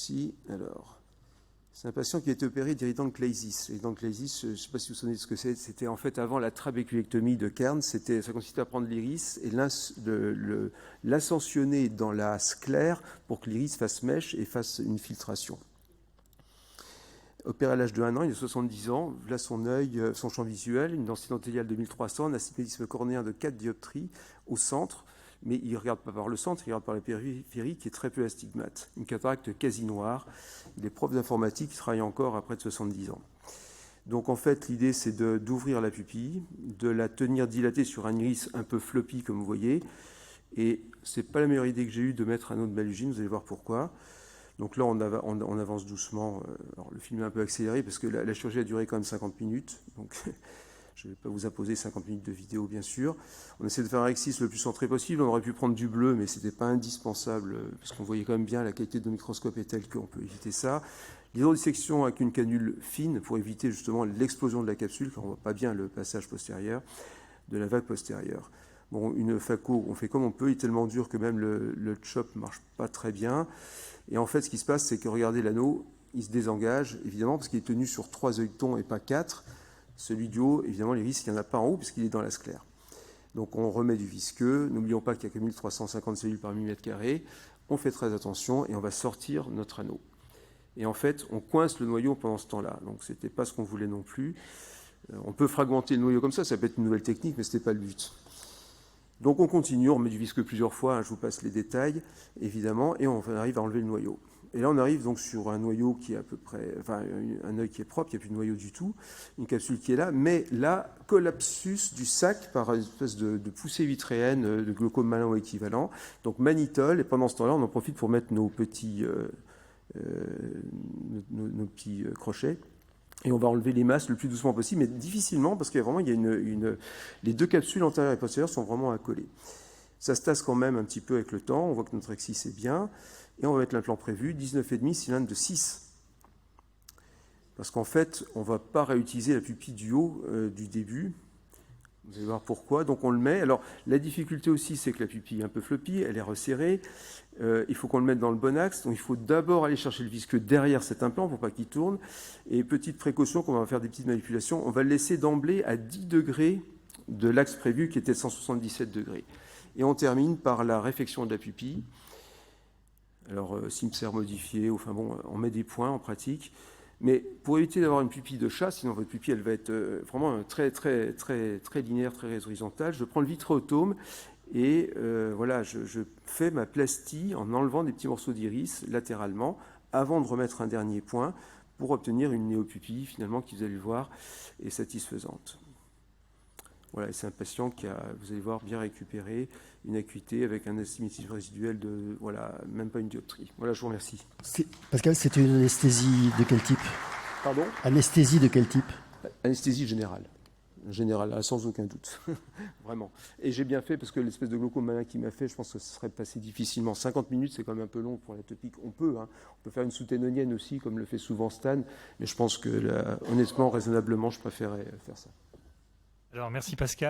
Merci. Alors, c'est un patient qui a été opéré d'iridontocléisis. L'iridontocléisis, je ne sais pas si vous vous souvenez de ce que c'est. C'était en fait avant la trabéculectomie de Kern. Ça consistait à prendre l'iris et l'ascensionner dans la sclère pour que l'iris fasse mèche et fasse une filtration. Opéré à l'âge de 1 an, il a 70 ans. Là, son œil, son champ visuel, une densité dentaliale de 1300, un astigmatisme cornéen de 4 dioptries au centre. Mais il ne regarde pas par le centre, il regarde par la périphérie qui est très peu astigmate. Une cataracte quasi noire. Il est prof d'informatique, il travaille encore à près de 70 ans. Donc en fait, l'idée c'est d'ouvrir la pupille, de la tenir dilatée sur un iris un peu floppy comme vous voyez. Et c'est pas la meilleure idée que j'ai eue de mettre un autre Malugine, vous allez voir pourquoi. Donc là, on avance doucement. Alors, le film est un peu accéléré parce que la chirurgie a duré quand même 50 minutes. Donc je ne vais pas vous imposer 50 minutes de vidéo, bien sûr. On essaie de faire un exercice le plus centré possible. On aurait pu prendre du bleu, mais ce n'était pas indispensable, parce qu'on voyait quand même bien la qualité de nos microscopes est telle qu'on peut éviter ça. L'hydrodissection avec une canule fine pour éviter justement l'explosion de la capsule, car on ne voit pas bien le passage postérieur de la vague postérieure. Bon, une phaco, on fait comme on peut. Il est tellement dur que même le chop ne marche pas très bien. Et en fait, ce qui se passe, c'est que regardez l'anneau, il se désengage, évidemment, parce qu'il est tenu sur 3 œilletons et pas 4. Celui du haut, évidemment, l'iris, il n'y en a pas en haut puisqu'il est dans la sclère. Donc on remet du visqueux. N'oublions pas qu'il n'y a que 1350 cellules par millimètre carré. On fait très attention et on va sortir notre anneau. Et en fait, on coince le noyau pendant ce temps-là. Donc ce n'était pas ce qu'on voulait non plus. On peut fragmenter le noyau comme ça peut être une nouvelle technique, mais ce n'était pas le but. Donc on continue, on remet du visqueux plusieurs fois. Je vous passe les détails, évidemment, et on arrive à enlever le noyau. Et là, on arrive donc sur un noyau qui est à peu près, enfin, un œil qui est propre, il n'y a plus de noyau du tout, une capsule qui est là, mais là, collapsus du sac par une espèce de poussée vitréenne, de glaucome malin ou équivalent, donc mannitol, et pendant ce temps-là, on en profite pour mettre nos petits crochets, et on va enlever les masses le plus doucement possible, mais difficilement, parce qu'il y a vraiment, les deux capsules antérieures et postérieures sont vraiment accolées. Ça se tasse quand même un petit peu avec le temps, on voit que notre excis est bien. Et on va mettre l'implant prévu, 19,5 cylindre de 6. Parce qu'en fait, on ne va pas réutiliser la pupille du haut du début. Vous allez voir pourquoi. Donc on le met. Alors la difficulté aussi, c'est que la pupille est un peu floppy, elle est resserrée. Il faut qu'on le mette dans le bon axe. Donc il faut d'abord aller chercher le visqueux derrière cet implant pour pas qu'il tourne. Et petite précaution, qu'on va faire des petites manipulations, on va le laisser d'emblée à 10 degrés de l'axe prévu qui était 177 degrés. Et on termine par la réfection de la pupille. Alors, Simser modifié, enfin bon, on met des points en pratique. Mais pour éviter d'avoir une pupille de chat, sinon votre pupille, elle va être vraiment très linéaire, très horizontale, je prends le vitréotome et voilà, je fais ma plastie en enlevant des petits morceaux d'iris latéralement avant de remettre un dernier point pour obtenir une néopupille, finalement, qui, vous allez le voir, est satisfaisante. Voilà, c'est un patient qui a, vous allez voir, bien récupéré une acuité avec un astigmatisme résiduel de, voilà, même pas une dioptrie. Voilà, je vous remercie. Pascal, c'était une anesthésie de quel type? Pardon? Anesthésie de quel type? Anesthésie générale. Générale, sans aucun doute. Vraiment. Et j'ai bien fait parce que l'espèce de glaucome malin qui m'a fait, je pense que ce serait passé difficilement. 50 minutes, c'est quand même un peu long pour l'atopique. On peut faire une sous-ténonienne aussi, comme le fait souvent Stan, mais je pense que, honnêtement, raisonnablement, je préférais faire ça. Alors, merci Pascal.